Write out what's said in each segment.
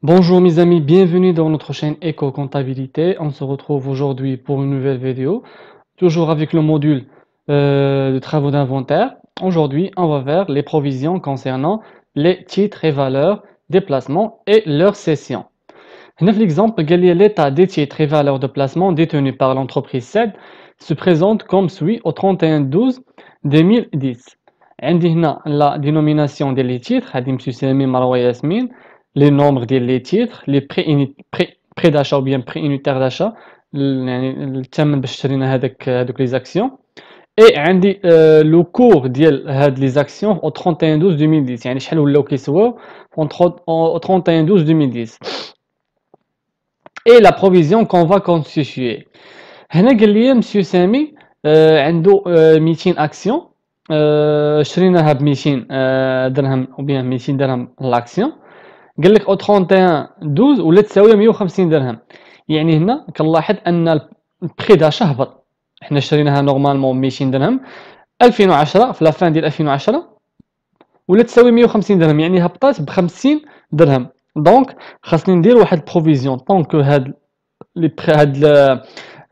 Bonjour mes amis, bienvenue dans notre chaîne Éco-Comptabilité. On se retrouve aujourd'hui pour une nouvelle vidéo, toujours avec le module de travaux d'inventaire. Aujourd'hui, on va voir les provisions concernant les titres et valeurs des placements et leur cession. Dans l'exemple, l'état des titres et valeurs de placement détenus par l'entreprise CED se présente comme suit au 31/12/2010. عندي هنا la dénomination des titres, هذه مسيو سامي مروة ياسمين. Les nombres des titres, les prix d'achat ou bien prix unitaire d'achat, يعني الثمن باش شرينا هذوك les actions. Et عندي le cours ديال هاد les actions au 31/12/2010، يعني شحال ولاو كيسواو au 31/12/2010. Et la provision qu'on va constituer. هنا قال لي مسيو سامي عنده 200 اكسيون، شريناها ب 200 درهم او بيان 200 درهم لاكسيون. قال لك او 31/12 ولا تساوي 150 درهم. يعني هنا كنلاحظ ان البري داشا هبط. حنا شريناها نورمالمون 200 درهم 2010 في لافان ديال 2010 ولا تساوي 150 درهم، يعني هبطات ب 50 درهم. دونك خاصني ندير واحد بروفيزيون طونك هاد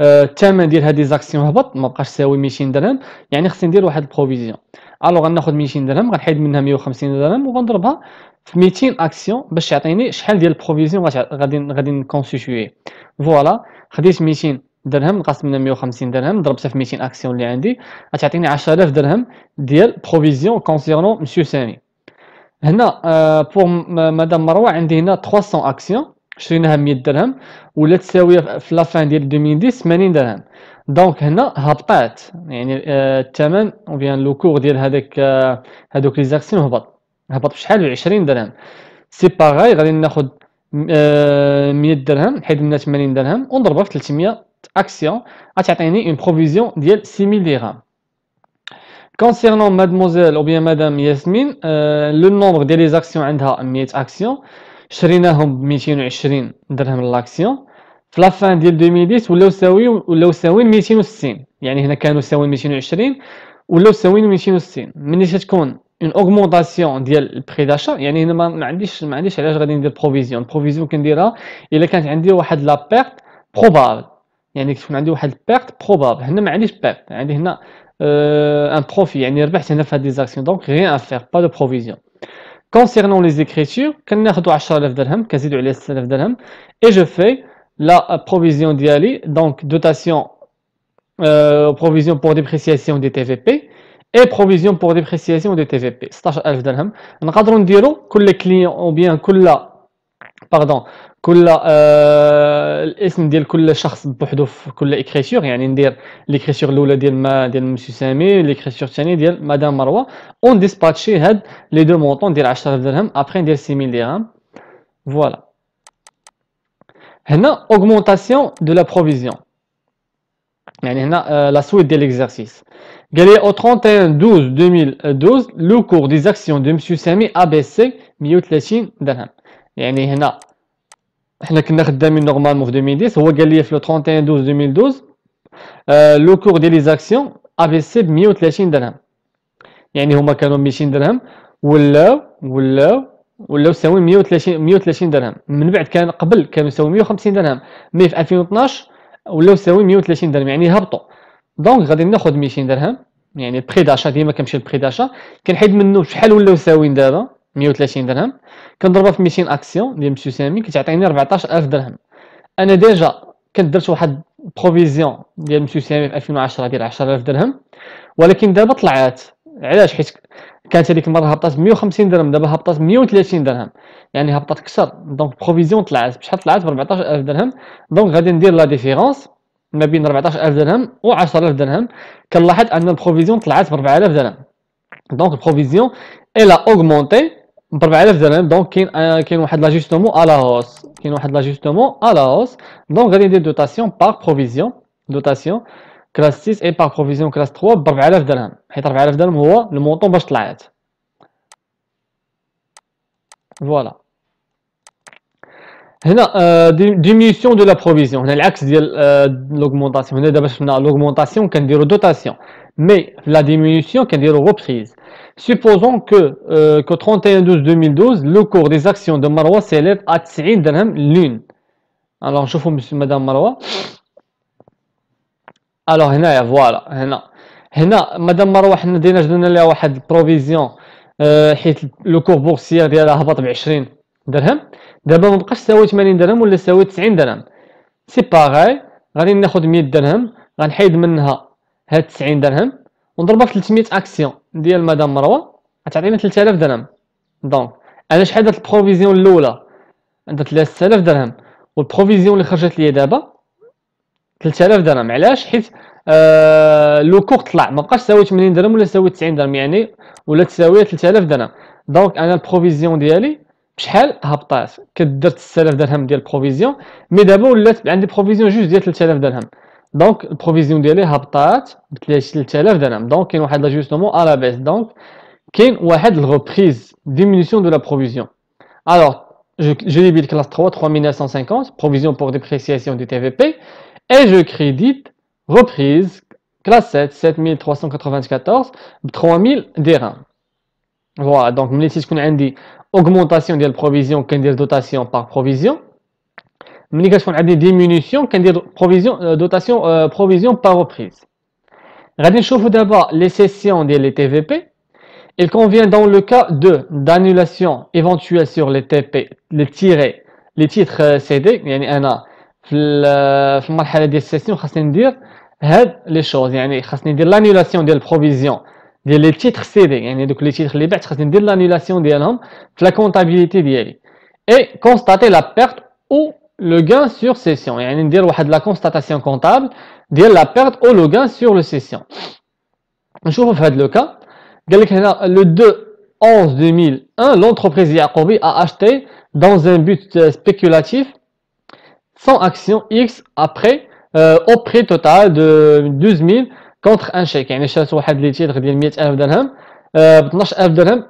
الثمن ديال هاد لي زاكسيون هبط ما بقاش يساوي 200 درهم، يعني خصني ندير واحد البروفيزيون. الوغ غناخذ 200 درهم غنحيد منها 150 درهم وغنضربها في 200 اكسيون باش يعطيني شحال ديال البروفيزيون غادي نكونستيتوي. فوالا خديت 200 درهم نقص منها 150 درهم ضربتها في 200 اكسيون اللي عندي غتعطيني 10000 درهم ديال بروفيزيون كونسيرنون مسيو سامي. هنا بور مدام مروه عندي هنا 300 اكسيون شريناها 100 درهم ولا تساوي في لافان ديال 2010 80 درهم. دونك هنا هبطات، يعني الثمن او بيان لو كور ديال هذوك لي زاكسيون هبط بشحال؟ 20 درهم. سي باغاي غادي ناخذ 100 درهم نحيد منها 80 درهم ونضربها في 300 اكسيون غتعطيني اون بروفيزيون ديال 6000 درهم. Concernant mademoiselle ou bien madame Yasmine, le nombre de les actions عندها 100 actions شريناهم ب 220 درهم لاكسيون. في لا فان ديال 2010 ولاو ساويين 260، يعني هنا كانوا ساويين 220 ولاو ساويين 260. ملي تكون اون اوغمونطاسيون ديال البري داشا، يعني هنا ما عنديش علاش غادي ندير بروفيزيون كنديرها الا كانت عندي واحد لا بيرت بروبابل، يعني كتكون عندي واحد البيرت بروبابل. هنا ما عنديش بيرت، عندي هنا un profit، يعني ربحت هنا في هاد les actions، donc rien à faire, pas de provision. Concernant les écritures كناخدو 10000 درهم كنزيدو عليه 6000 درهم et je fais la provision ديالي، donc dotation provision pour dépréciation des TVP et provision pour dépréciation des TVP 16000 درهم. نقدروا نديرو كل كليون او بيان كل الاسم ديال كل شخص بوحدو في كل اكريتور، يعني ندير ليكريتور الاولى ديال مسيو سامي، ليكريتور الثاني ديال مدام مروه، اون ديسباتشي هاد لي دو مونطون ديال 10000 درهم ابري ندير 6000 درهم. فوالا هنا اوغمونطاسيون دو لا بروفيزيون، يعني هنا لا سويت ديال ليكزارسيس. قال لي au 31/12/2012 لو كور دي زاكسيون دو مسيو سامي ا بي سي 130 درهم. يعني هنا حنا كنا خدامين نورمالمون في 2010، هو قال لي في لو 31/12/2012 لو كور ديال لي زاكسيون ا بي سي ب 130 درهم، يعني هما كانوا 200 درهم ولاو ساوي 130 درهم. من بعد كان قبل كانوا ساوي 150 درهم، مي في 2012 ولاو ساوي 130 درهم، يعني هبطوا. دونك غادي ناخذ 200 درهم، يعني البري داشا ديما كنمشي للبري داشا كنحيد منه شحال ولاو ساويين دابا 130 درهم، كنضربها في 200 اكسيون ديال مسيو سامي كتعطيني 14000 درهم. انا ديجا كنت درت واحد بروفيزيون ديال مسيو سامي في 2010 ديال 10000 درهم، ولكن دابا طلعات. علاش؟ حيت كانت هذيك المره هبطات 150 درهم، دابا هبطات 130 درهم، يعني هبطات اكثر. دونك بروفيزيون طلعت بشحال؟ طلعت ب 14000 درهم. دونك غادي ندير لا ديفيرونس ما بين 14000 درهم و 10000 درهم. كنلاحظ ان البروفيزيون طلعت ب 4000 درهم، دونك البروفيزيون الا اوغمونتي ب 4000 درهم. دونك كاين واحد لاجوستمون على هوس، دونك غادي ندير دوتاسيون بار بروفيزيون، دوتاسيون كلاس 6 اي بار بروفيزيون كلاس 3 ب 4000 درهم، حيت 4000 درهم هو المونطون باش طلعت. فوالا هنا ديمينيسيون دو لا بروفيزيون، هنا العكس ديال لوغمونطاسيون. هنا دابا شفنا لوغمونطاسيون كنديرو دوتاسيون، مي في لا ديمينيسيون كنديرو غوبريز. Supposons que 31/12/2012, le cours des actions de Marwa s'élève à 90 dirhams l'une. Alors, je vous monsieur madame Marwa. Alors, هنايا فوالا هنا مدام مروه حنا درنا لها واحد البروفيزيون حيت لو كور بورسيير ديالها هبط ب 20 درهم. دابا ما بقاش تساوي 80 درهم ولا تساوي 90 درهم. سي باغاي، غادي ناخذ 100 درهم غنحيد منها هاد 90 درهم ونضربها في 300 اكسيون ديال مدام مروه غتعطينا 3000 درهم. دونك انا شحال درت البروفيزيون الاولى؟ درت لها 6000 درهم، والبروفيزيون اللي خرجت ليا دابا 3000 درهم. علاش؟ حيت لو كور طلع ما بقاش تساوي 80 درهم ولا تساوي 90 درهم يعني، ولا تساوي 3000 درهم. دونك انا البروفيزيون ديالي بشحال هبطات؟ كدرت 6000 درهم ديال البروفيزيون، مي دابا ولات عندي بروفيزيون جوج ديال 3000 درهم. دونك البروفيزيون ديالي هبطات ب 3000 درهم. دونك كاين واحد لاجوستمون على بيس. دونك كاين واحد الريبريز ديمينيسيون دو لا بروفيزيون. الوغ je débite classe 3 3950 provision pour dépréciation du TVP et je crédite reprise classe 7 7394 ب 3000 dirhams. Voilà, donc ملي تكون عندي augmentation ديال provision كندير dotation par provision، ملي كتكون عندي diminution كندير provision par reprise. غادي نشوفوا دابا les cessions ديال les TVP. Il convient dans le cas d'annulation éventuelle sur les TP, les titres CD. يعني أنا في المرحلة ديال السيسيون خاصني ندير هاد لي شوز، يعني خاصني ندير لانيولاسيون ديال البروفيزيون ديال لي تيتر CD، يعني دوك لي تيتر اللي بعت خاصني ندير لانيولاسيون ديالهم في لا كونطابيليتي ديالي. اي كونستاتي لا بيرت او لو غان سور سيسيون، يعني ندير واحد لا كونستاتاسيون كونطابل ديال لا بيرت او لو غان سور لو سيسيون. نشوفوا في هاد لو كا. قال لك هنا le 2/11/2001 l'entreprise Yacobi a acheté dans un but spéculatif 100 actions X après au prix total de 12 000 contre un chèque. يعني شرات واحد لي تيتر ديال 100000 درهم ب 12000 درهم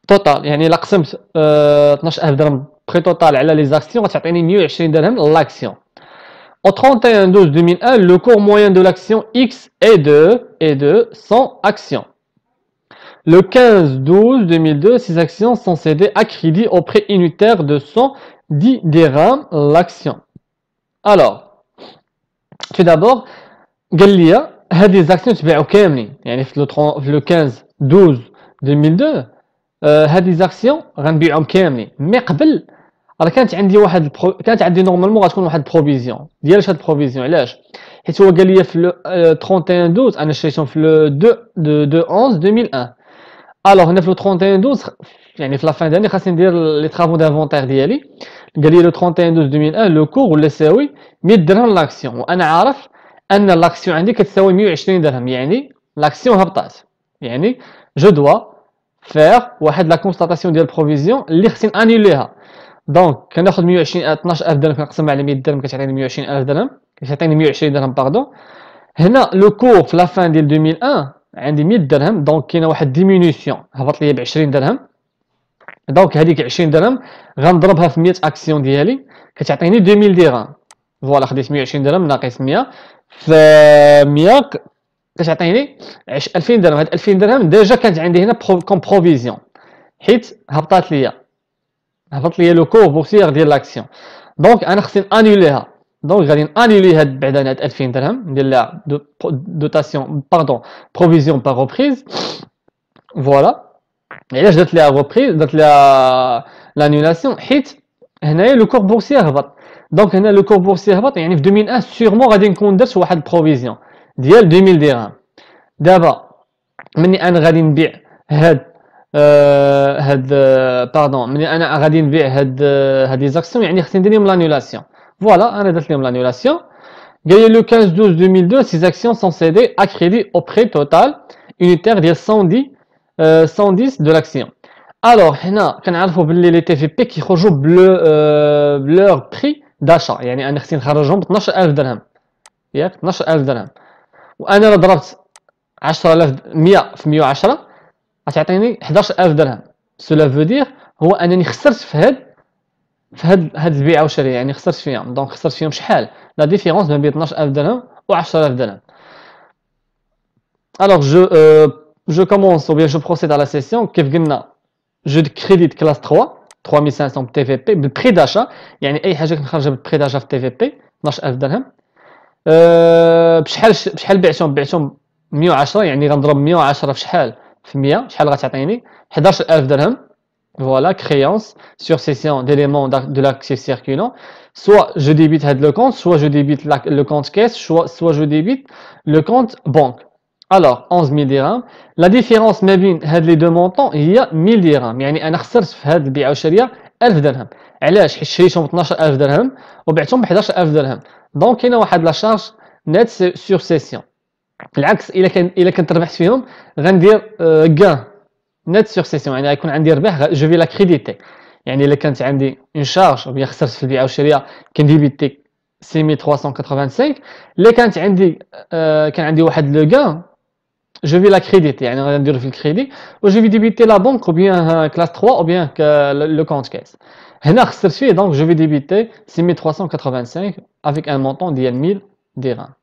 توتال، يعني الا قسمت 12000 درهم بري توتال على لي زاكسيون غتعطيني 120 درهم لاكسيون. Au 31/12/2001 le cours moyen de l'action X est de 100 actions. Le 15/12/2002, ces actions sont cédées à crédit au prix unitaire de 110 dirhams l'action. Alors, tout d'abord, قال لي هاد لي زاكسيون تباعوا كاملين، يعني في لو 15/12/2002 هاد لي زاكسيون غنبيعهم كاملين. مي قبل راه كانت عندي نورمالمون غتكون واحد البروفيزيون. ديال هاد البروفيزيون علاش؟ حيت هو قال لي في لو 31/12 انا شريتهم في لو 2/11/2001. الوغ هنا في لو 31/12 يعني في لا فان داني خاصني ندير لي طرافو دانفونتير ديالي. قال لي لو 31/12/2001 لو كور ولا يساوي 100 درهم لاكسيون، وانا عارف ان لاكسيون عندي كتساوي 120 درهم، يعني لاكسيون هبطات. يعني جو دوا فير واحد لا كونستاتاسيون ديال البروفيزيون اللي خصني انيليها. دونك كناخذ 12000 درهم كنقسمها على 100 درهم كتعطيني 120000 درهم، كتعطيني 120 درهم باردون. هنا لو كور في لا فان ديال 2001 عندي 100 درهم، دونك كاينه واحد ديمينيسيون هبط ليا ب 20 درهم. دونك هذيك 20 درهم غنضربها في 100 اكسيون ديالي كتعطيني 2000 درهم. فوالا خديت 120 درهم ناقص 100 في 100 كتعطيني 2000 درهم. هاد 2000 درهم ديجا كانت عندي هنا كوم بروفيزيون حيت هبط ليا لو كور بورسيير ديال لاكسيون. دونك انا خصني انيليها. دونك غادي انيلي هاد بعدا هاد 2000 درهم ندير لها دوتاسيون بروفيزيون باغ ريبريز. فوالا علاش درت لها ريبريز، درت لها لانيلاسيون حيت هنايا لو كور بورسيير هبط. دونك هنا لو كور بورسيير هبط، يعني في 2001 سيغمون غادي نكون درت واحد البروفيزيون ديال 2000 درهم. دابا مني انا غادي نبيع مني انا غادي نبيع هاد لي زاكسيون، يعني خصني ندير لهم لانيلاسيون. فوالا انا درت لهم لانيلاسيون. قال لي لو 15/12/2002 ces actions sont cédées à crédit au prix total unitaire ديال 110 de l'action. الوغ حنا كنعرفوا باللي لي تي في بي كيخرجوا بلور بري داشا، يعني انا خصني نخرجهم ب 12000 درهم ياك 12000 درهم، وانا ضربت 10000 100 في 110 غتعطيني 11000 درهم. سولا فو دير هو انني خسرت في هاد البيعه وشريه، يعني خسرت فيهم. دونك خسرت فيهم شحال؟ لا ديفيرونس ما بين 12000 درهم و 10000 درهم. الوغ جو je commence ou bien je procède à la session. كيف قلنا je crédite classe 3 3500 TVP بالprix d'achat. يعني اي حاجه كنخرجها بالprix d'achat في TVP 12000 درهم. بشحال بعتهم 110. يعني غنضرب 110 في شحال في 100 شحال غتعطيني 11000 درهم. Voilà, créance sur cession d'éléments de l'actif circulant. Soit je débite le compte, soit je débite le compte caisse, soit je débite le compte banque. Alors, 11 000 dirhams. La différence ما بين هاد les deux montants هي 1000 dirhams. يعني أنا خسرت في هاد البيعة والشراء 1000 درهم. علاش؟ حيت شريتهم ب 12000 درهم وبعتهم ب 11000 درهم. دونك كاينه واحد لا شارج نت سور سيسيون. العكس الا كنت ربحت فيهم غندير كان نت سور سيسيون. يعني غيكون عندي ربح جو في لا كريديتي. يعني الا كانت عندي اون شارج او بيان خسرت في البيعه والشراء كنديبيتي 6385. الا كانت عندي كان عندي واحد لو كان جو في لا كريديتي. يعني غندير في الكريدي و جو في ديبيتي لا بنك او بيان كلاس 3 او بيان لو كونت كاس. هنا خسرت فيه دونك جو في ديبيتي 6385 افيك ان مونطون ديال 1000 درهم.